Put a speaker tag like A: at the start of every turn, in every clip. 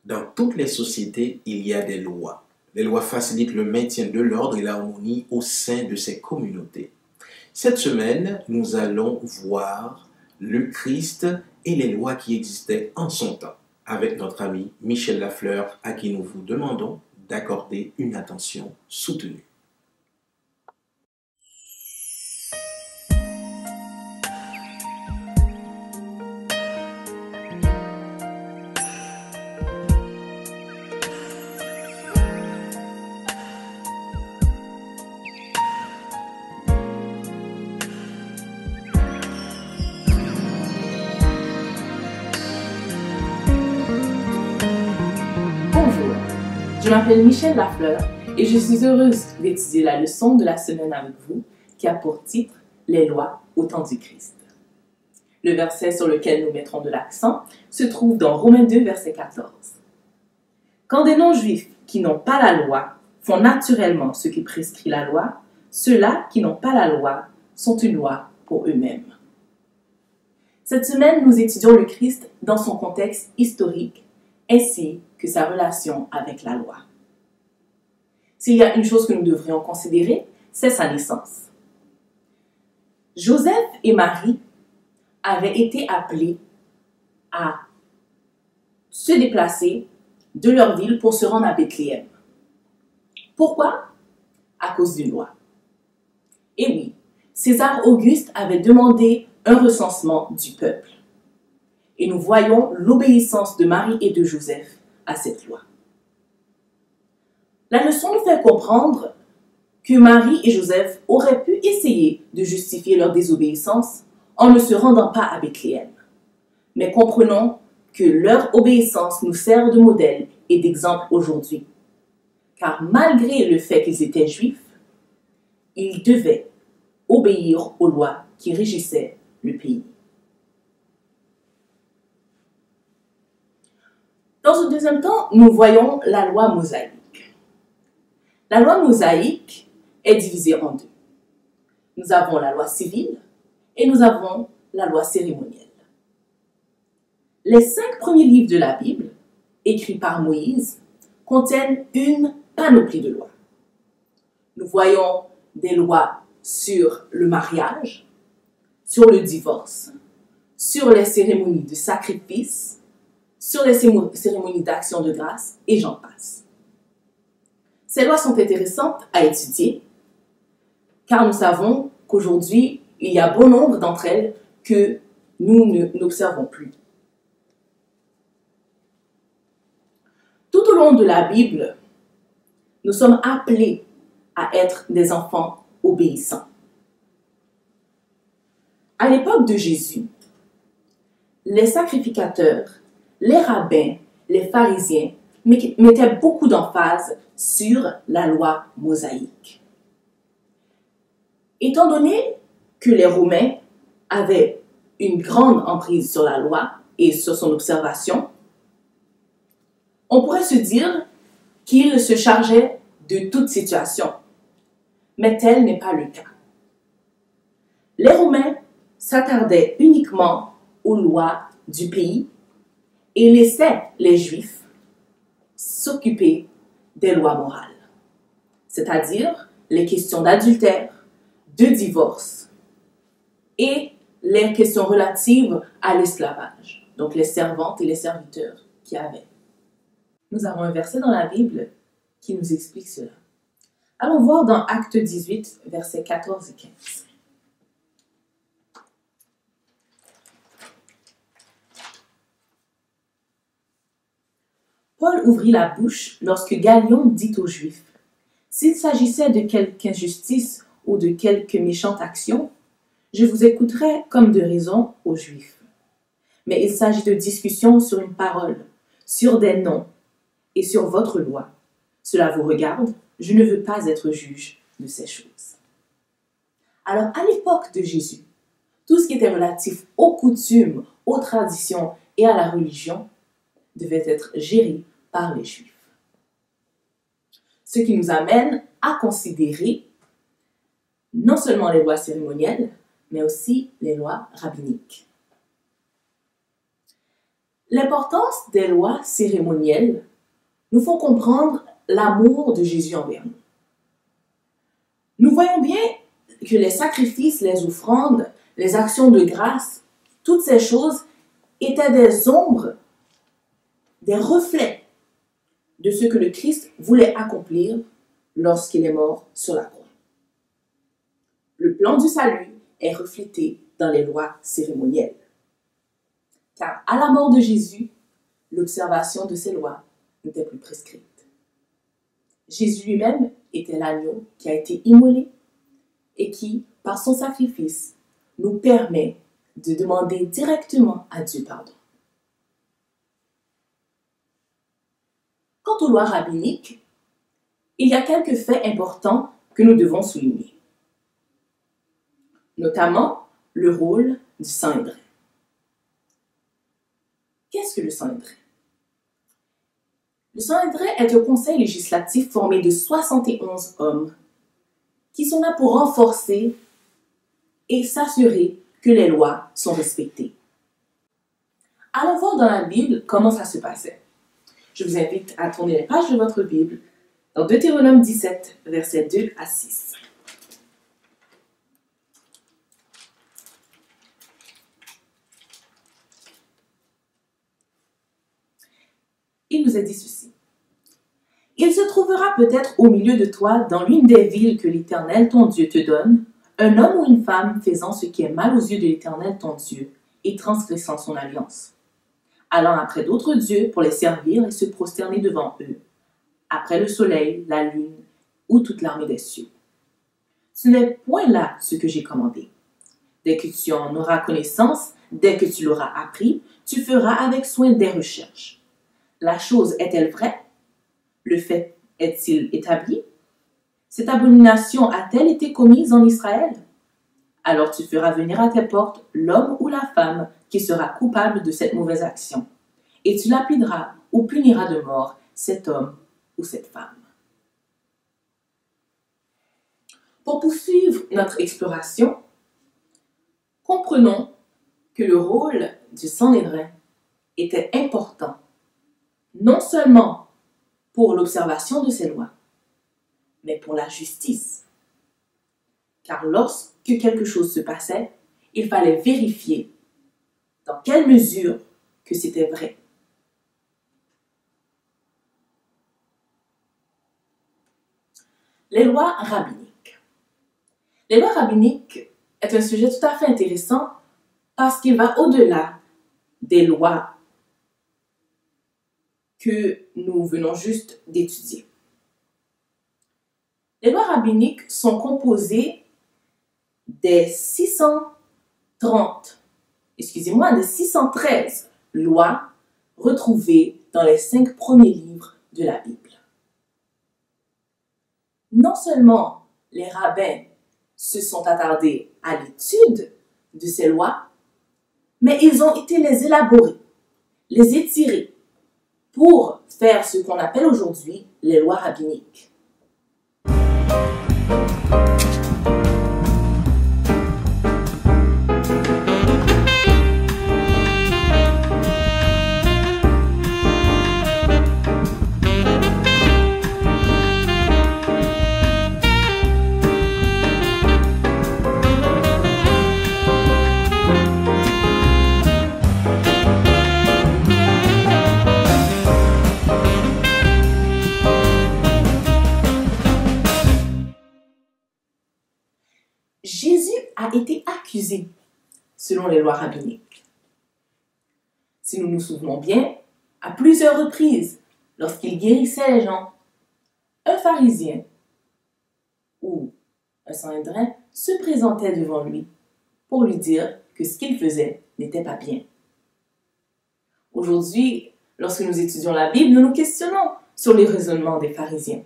A: Dans toutes les sociétés, il y a des lois. Les lois facilitent le maintien de l'ordre et l'harmonie au sein de ces communautés. Cette semaine, nous allons voir le Christ et les lois qui existaient en son temps, avec notre ami Michel Lafleur, à qui nous vous demandons d'accorder une attention soutenue.
B: Je m'appelle Michel Lafleur et je suis heureuse d'étudier la leçon de la semaine avec vous qui a pour titre « Les lois au temps du Christ ». Le verset sur lequel nous mettrons de l'accent se trouve dans Romains 2, verset 14. « Quand des non-juifs qui n'ont pas la loi font naturellement ce qui prescrit la loi, ceux-là qui n'ont pas la loi sont une loi pour eux-mêmes. » Cette semaine, nous étudions le Christ dans son contexte historique ainsi que sa relation avec la loi. S'il y a une chose que nous devrions considérer, c'est sa naissance. Joseph et Marie avaient été appelés à se déplacer de leur ville pour se rendre à Bethléem. Pourquoi? À cause d'une loi. Et oui, César Auguste avait demandé un recensement du peuple. Et nous voyons l'obéissance de Marie et de Joseph à cette loi. La leçon nous fait comprendre que Marie et Joseph auraient pu essayer de justifier leur désobéissance en ne se rendant pas à Bethléem. Mais comprenons que leur obéissance nous sert de modèle et d'exemple aujourd'hui. Car malgré le fait qu'ils étaient juifs, ils devaient obéir aux lois qui régissaient le pays. Dans un deuxième temps, nous voyons la loi mosaïque. La loi mosaïque est divisée en deux. Nous avons la loi civile et nous avons la loi cérémonielle. Les 5 premiers livres de la Bible, écrits par Moïse, contiennent une panoplie de lois. Nous voyons des lois sur le mariage, sur le divorce, sur les cérémonies de sacrifice, sur les cérémonies d'action de grâce, et j'en passe. Ces lois sont intéressantes à étudier, car nous savons qu'aujourd'hui, il y a bon nombre d'entre elles que nous n'observons plus. Tout au long de la Bible, nous sommes appelés à être des enfants obéissants. À l'époque de Jésus, les sacrificateurs, les rabbins, les pharisiens mettaient beaucoup d'emphase sur la loi mosaïque. Étant donné que les Romains avaient une grande emprise sur la loi et sur son observation, on pourrait se dire qu'ils se chargeaient de toute situation, mais tel n'est pas le cas. Les Romains s'attardaient uniquement aux lois du pays et laissaient les Juifs s'occuper des lois morales, c'est-à-dire les questions d'adultère, de divorce et les questions relatives à l'esclavage, donc les servantes et les serviteurs qui avaient. Nous avons un verset dans la Bible qui nous explique cela. Allons voir dans Actes 18, versets 14 et 15. Paul ouvrit la bouche lorsque Galion dit aux Juifs: « S'il s'agissait de quelque injustice ou de quelque méchante action, je vous écouterais comme de raison aux Juifs. Mais il s'agit de discussions sur une parole, sur des noms et sur votre loi. Cela vous regarde, je ne veux pas être juge de ces choses. » Alors, à l'époque de Jésus, tout ce qui était relatif aux coutumes, aux traditions et à la religion devait être géré par les Juifs. Ce qui nous amène à considérer non seulement les lois cérémonielles, mais aussi les lois rabbiniques. L'importance des lois cérémonielles nous font comprendre l'amour de Jésus envers nous. Nous voyons bien que les sacrifices, les offrandes, les actions de grâce, toutes ces choses étaient des ombres, des reflets de ce que le Christ voulait accomplir lorsqu'il est mort sur la croix. Le plan du salut est reflété dans les lois cérémonielles. Car à la mort de Jésus, l'observation de ces lois n'était plus prescrite. Jésus lui-même était l'agneau qui a été immolé et qui, par son sacrifice, nous permet de demander directement à Dieu pardon. Quant aux lois rabbiniques, il y a quelques faits importants que nous devons souligner, notamment le rôle du Sanhédrin. Qu'est-ce que le Sanhédrin? Le Sanhédrin est un conseil législatif formé de 71 hommes qui sont là pour renforcer et s'assurer que les lois sont respectées. Allons voir dans la Bible comment ça se passait. Je vous invite à tourner les pages de votre Bible dans Deutéronome 17, versets 2 à 6. Il nous est dit ceci. Il se trouvera peut-être au milieu de toi, dans l'une des villes que l'Éternel ton Dieu te donne, un homme ou une femme faisant ce qui est mal aux yeux de l'Éternel ton Dieu et transgressant son alliance, allant après d'autres dieux pour les servir et se prosterner devant eux, après le soleil, la lune ou toute l'armée des cieux. Ce n'est point là ce que j'ai commandé. Dès que tu en auras connaissance, dès que tu l'auras appris, tu feras avec soin des recherches. La chose est-elle vraie? Le fait est-il établi? Cette abomination a-t-elle été commise en Israël? Alors tu feras venir à tes portes l'homme ou la femme qui sera coupable de cette mauvaise action, et tu lapideras ou puniras de mort cet homme ou cette femme. Pour poursuivre notre exploration, comprenons que le rôle du Sanhédrin était important, non seulement pour l'observation de ces lois, mais pour la justice. Car lorsque quelque chose se passait, il fallait vérifier dans quelle mesure que c'était vrai. Les lois rabbiniques. Les lois rabbiniques est un sujet tout à fait intéressant parce qu'il va au-delà des lois que nous venons juste d'étudier. Les lois rabbiniques sont composées des 613 lois retrouvées dans les 5 premiers livres de la Bible. Non seulement les rabbins se sont attardés à l'étude de ces lois, mais ils ont été les élaborer, les étirer pour faire ce qu'on appelle aujourd'hui les lois rabbiniques. Jésus a été accusé selon les lois rabbiniques. Si nous nous souvenons bien, à plusieurs reprises, lorsqu'il guérissait les gens, un pharisien ou un sanhédrin se présentait devant lui pour lui dire que ce qu'il faisait n'était pas bien. Aujourd'hui, lorsque nous étudions la Bible, nous nous questionnons sur les raisonnements des pharisiens.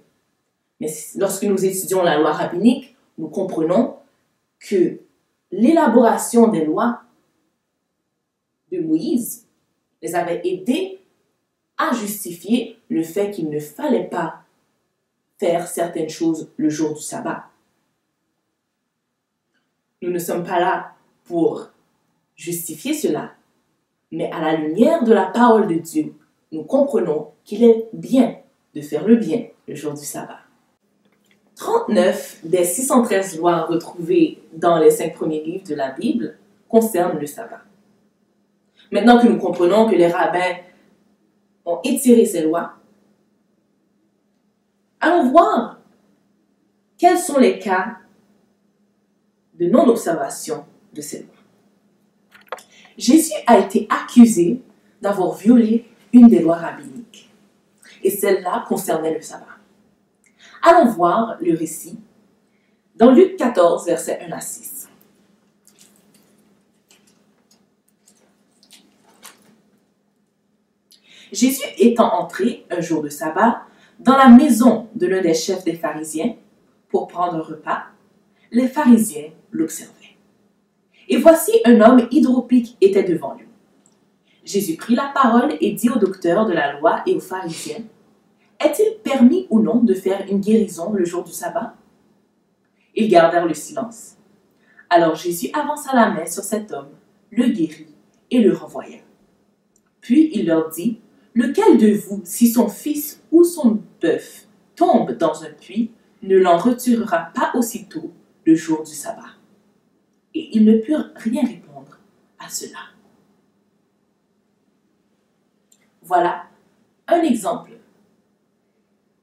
B: Mais lorsque nous étudions la loi rabbinique, nous comprenons que l'élaboration des lois de Moïse les avait aidés à justifier le fait qu'il ne fallait pas faire certaines choses le jour du sabbat. Nous ne sommes pas là pour justifier cela, Mais à la lumière de la parole de Dieu, nous comprenons qu'il est bien de faire le bien le jour du sabbat. 39 des 613 lois retrouvées dans les 5 premiers livres de la Bible concernent le sabbat. Maintenant que nous comprenons que les rabbins ont étiré ces lois, allons voir quels sont les cas de non-observation de ces lois. Jésus a été accusé d'avoir violé une des lois rabbiniques, et celle-là concernait le sabbat. Allons voir le récit dans Luc 14, versets 1 à 6. Jésus étant entré un jour de sabbat dans la maison de l'un des chefs des pharisiens pour prendre un repas, les pharisiens l'observaient. Et voici un homme hydropique était devant lui. Jésus prit la parole et dit au docteur de la loi et aux pharisiens, « Est-il permis ou non de faire une guérison le jour du sabbat ?» Ils gardèrent le silence. Alors Jésus avança la main sur cet homme, le guérit et le renvoya. Puis il leur dit, « Lequel de vous, si son fils ou son bœuf tombe dans un puits, ne l'en retirera pas aussitôt le jour du sabbat ?» Et ils ne purent rien répondre à cela. Voilà un exemple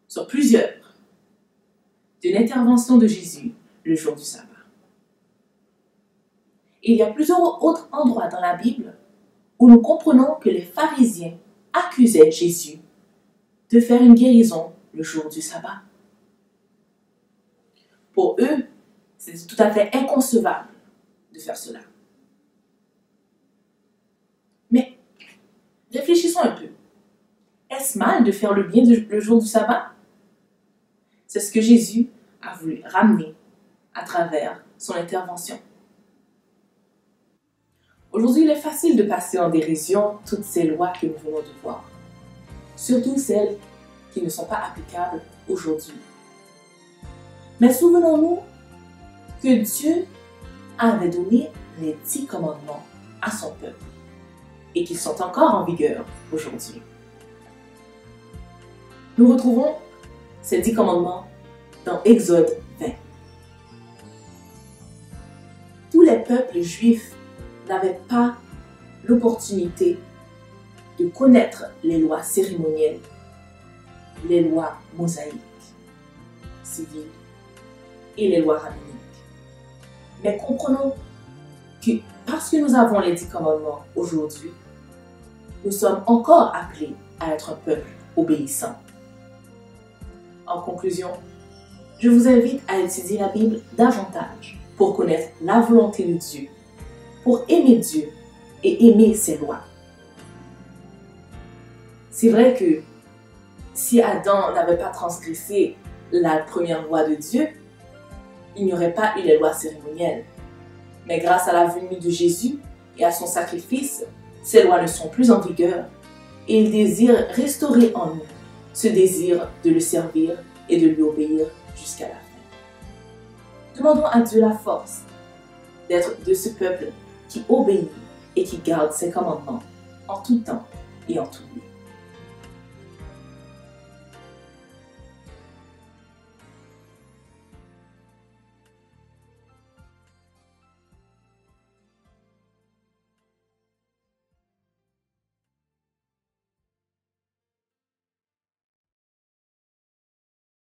B: sur plusieurs d'une intervention de Jésus le jour du sabbat. Et il y a plusieurs autres endroits dans la Bible où nous comprenons que les pharisiens accusaient Jésus de faire une guérison le jour du sabbat. Pour eux, c'était tout à fait inconcevable de faire cela. Mais réfléchissons un peu. Est-ce mal de faire le bien le jour du sabbat? C'est ce que Jésus a voulu ramener à travers son intervention. Aujourd'hui, il est facile de passer en dérision toutes ces lois que nous venons de voir, surtout celles qui ne sont pas applicables aujourd'hui. Mais souvenons-nous que Dieu avait donné les 10 commandements à son peuple et qu'ils sont encore en vigueur aujourd'hui. Nous retrouvons ces 10 commandements dans Exode 20. Tous les peuples juifs n'avaient pas l'opportunité de connaître les lois cérémonielles, les lois mosaïques, civiles et les lois rabbiniques. Mais comprenons que parce que nous avons les 10 commandements aujourd'hui, nous sommes encore appelés à être un peuple obéissant. En conclusion, je vous invite à étudier la Bible davantage pour connaître la volonté de Dieu, pour aimer Dieu et aimer ses lois. C'est vrai que si Adam n'avait pas transgressé la première loi de Dieu, il n'y aurait pas eu les lois cérémonielles. Mais grâce à la venue de Jésus et à son sacrifice, ces lois ne sont plus en vigueur et il désire restaurer en nous ce désir de le servir et de lui obéir jusqu'à la fin. Demandons à Dieu la force d'être de ce peuple qui obéit et qui garde ses commandements en tout temps et en tout lieu.